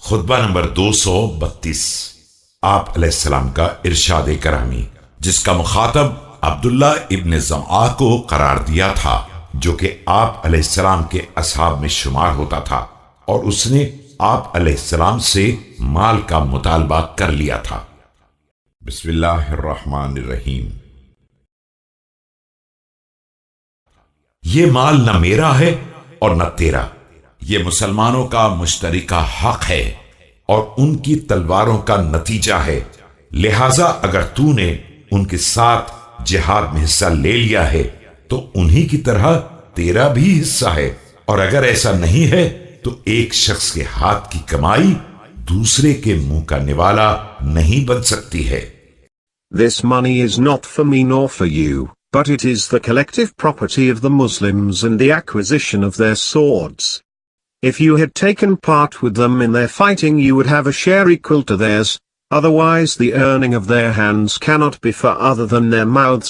خطبہ نمبر 232 آپ علیہ السلام کا ارشاد کرامی، جس کا مخاطب عبداللہ ابن زمعہ کو قرار دیا تھا، جو کہ آپ علیہ السلام کے اصحاب میں شمار ہوتا تھا، اور اس نے آپ علیہ السلام سے مال کا مطالبہ کر لیا تھا۔ بسم اللہ الرحمن الرحیم۔ یہ مال نہ میرا ہے اور نہ تیرا، یہ مسلمانوں کا مشترکہ حق ہے اور ان کی تلواروں کا نتیجہ ہے، لہذا اگر تو نے ان کے ساتھ جہاد میں حصہ لے لیا ہے تو انہی کی طرح تیرا بھی حصہ ہے، اور اگر ایسا نہیں ہے تو ایک شخص کے ہاتھ کی کمائی دوسرے کے منہ کا نوالا نہیں بن سکتی ہے۔ This money is not for me nor for you, but it is the collective property of the Muslims and the acquisition of their swords. If you had taken part with them in their fighting, you would have a share equal to theirs, otherwise the earning of their hands cannot be for other than their mouths,